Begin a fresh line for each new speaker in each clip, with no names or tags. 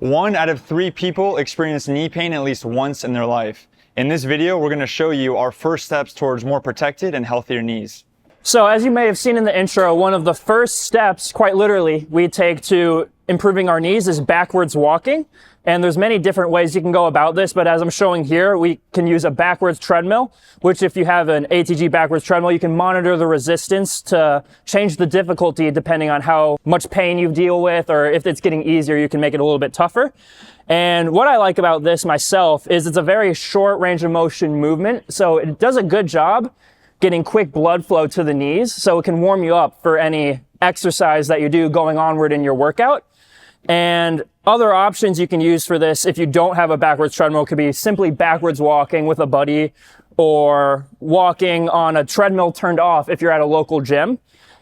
1 out of 3 people experience knee pain at least once in their life. In this video, we're going to show you our first steps towards more protected and healthier knees.
So as you may have seen in the intro, one of the first steps, quite literally, we take to improving our knees is backwards walking. And there's many different ways you can go about this, but as I'm showing here, we can use a backwards treadmill, which if you have an ATG backwards treadmill, you can monitor the resistance to change the difficulty depending on how much pain you deal with, or if it's getting easier, you can make it a little bit tougher. And what I like about this myself is it's a very short range of motion movement, so it does a good job getting quick blood flow to the knees, so it can warm you up for any exercise that you do going onward in your workout. And other options you can use for this if you don't have a backwards treadmill could be simply backwards walking with a buddy, or walking on a treadmill turned off if you're at a local gym.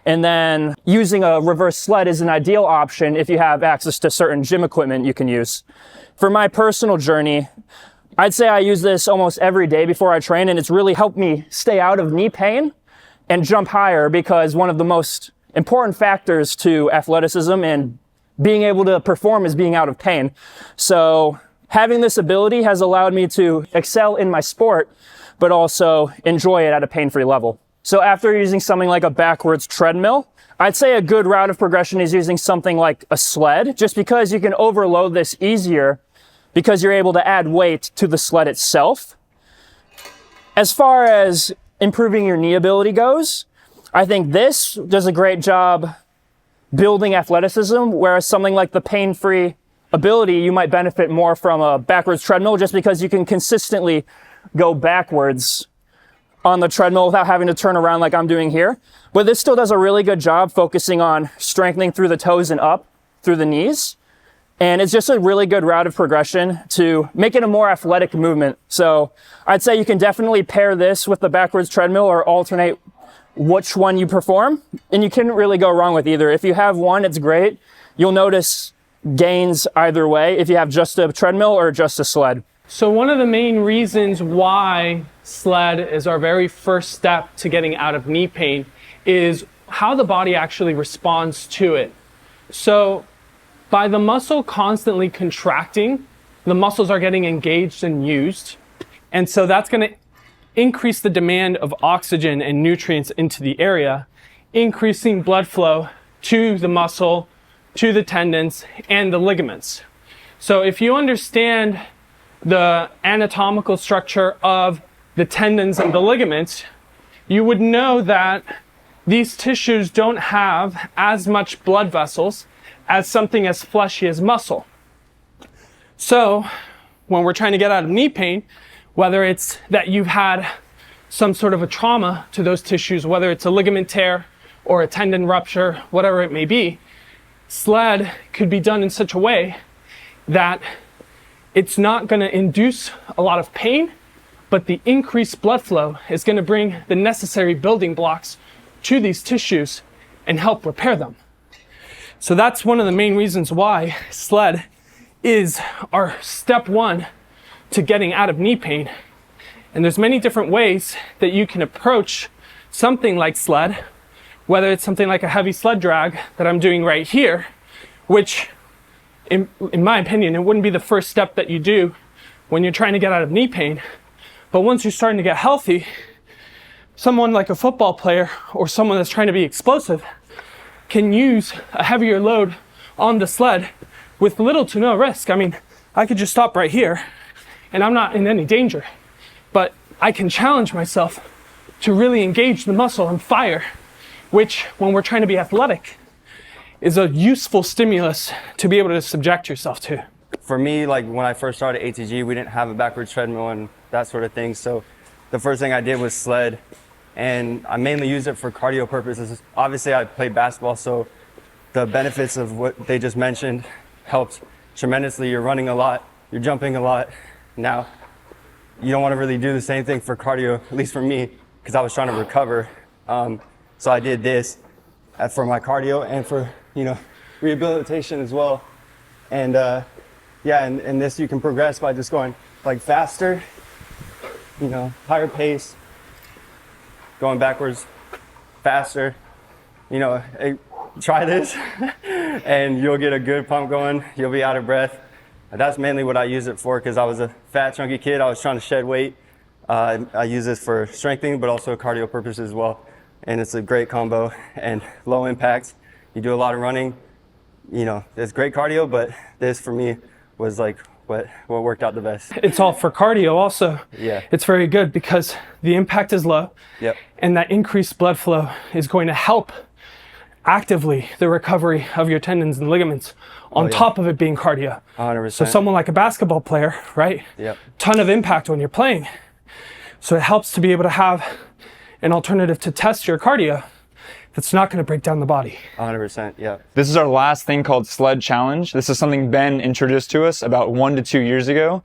And then using a reverse sled is an ideal option if you have access to certain gym equipment you can use. For my personal journey, I'd say I use this almost every day before I train, and it's really helped me stay out of knee pain and jump higher, because one of the most important factors to athleticism and being able to perform is being out of pain. So having this ability has allowed me to excel in my sport, but also enjoy it at a pain-free level. So after using something like a backwards treadmill, I'd say a good route of progression is using something like a sled, just because you can overload this easier because you're able to add weight to the sled itself. As far as improving your knee ability goes, I think this does a great job building athleticism, whereas something like the pain-free ability, you might benefit more from a backwards treadmill, just because you can consistently go backwards on the treadmill without having to turn around like I'm doing here. But this still does a really good job focusing on strengthening through the toes and up through the knees. And it's just a really good route of progression to make it a more athletic movement. So I'd say you can definitely pair this with the backwards treadmill or alternate which one you perform, and you can't really go wrong with either. If you have one, it's great. You'll notice gains either way if you have just a treadmill or just a sled.
So one of the main reasons why sled is our very first step to getting out of knee pain is how the body actually responds to it. So by the muscle constantly contracting, the muscles are getting engaged and used. And so that's going to increase the demand of oxygen and nutrients into the area, increasing blood flow to the muscle, to the tendons, and the ligaments. So if you understand the anatomical structure of the tendons and the ligaments, you would know that these tissues don't have as much blood vessels as something as fleshy as muscle. So when we're trying to get out of knee pain, whether it's that you've had some sort of a trauma to those tissues, whether it's a ligament tear or a tendon rupture, whatever it may be, sled could be done in such a way that it's not going to induce a lot of pain, but the increased blood flow is going to bring the necessary building blocks to these tissues and help repair them. So that's one of the main reasons why sled is our step one to getting out of knee pain. And there's many different ways that you can approach something like sled, whether it's something like a heavy sled drag that I'm doing right here, which in my opinion, it wouldn't be the first step that you do when you're trying to get out of knee pain. But once you're starting to get healthy, someone like a football player or someone that's trying to be explosive can use a heavier load on the sled with little to no risk. I mean, I could just stop right here and I'm not in any danger, but I can challenge myself to really engage the muscle and fire, which when we're trying to be athletic is a useful stimulus to be able to subject yourself to.
For me, like when I first started ATG, we didn't have a backwards treadmill and that sort of thing. So the first thing I did was sled, and I mainly used it for cardio purposes. Obviously I played basketball, so the benefits of what they just mentioned helped tremendously. You're running a lot, you're jumping a lot. Now, you don't want to really do the same thing for cardio, at least for me, because I was trying to recover. So I did this for my cardio and for, rehabilitation as well. And and this you can progress by just going like faster, higher pace, going backwards, faster. Try this and you'll get a good pump going. You'll be out of breath. That's mainly what I use it for because I was a fat, chunky kid. I was trying to shed weight. I use this for strengthening, but also cardio purposes as well. And it's a great combo and low impact. You do a lot of running, you know, it's great cardio, but this for me was like what worked out the best.
It's all for cardio also.
Yeah.
It's very good because the impact is low.
Yep.
And that increased blood flow is going to help actively the recovery of your tendons and ligaments on top of it being cardio.
100%.
So someone like a basketball player, right?
Yep.
Ton of impact when you're playing. So it helps to be able to have an alternative to test your cardio that's not going to break down the body.
100%, yeah.
This is our last thing called Sled Challenge. This is something Ben introduced to us about 1 to 2 years ago.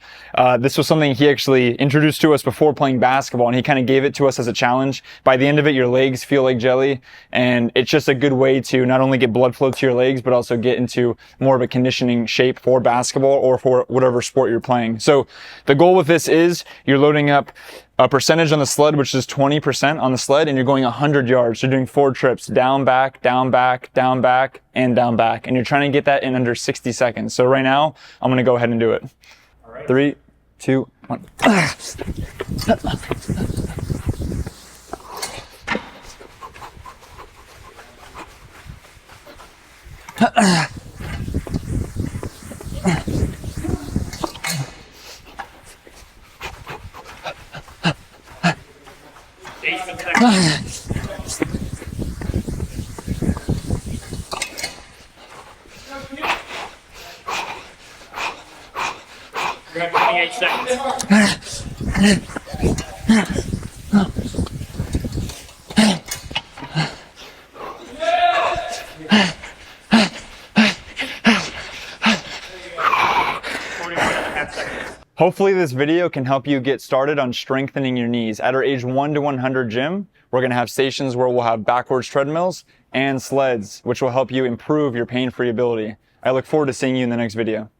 This was something he actually introduced to us before playing basketball, and he kind of gave it to us as a challenge. By the end of it, your legs feel like jelly, and it's just a good way to not only get blood flow to your legs, but also get into more of a conditioning shape for basketball or for whatever sport you're playing. So the goal with this is you're loading up a percentage on the sled, which is 20% on the sled, and you're going 100 yards. You're doing 4 trips, down, back, down, back, down, back, and down, back. And you're trying to get that in under 60 seconds. So right now, I'm going to go ahead and do it. All right. 3, 2, 1.
You're at 28 seconds.
Hopefully this video can help you get started on strengthening your knees. At our age 1 to 100 gym, we're going to have stations where we'll have backwards treadmills and sleds, which will help you improve your pain-free ability. I look forward to seeing you in the next video.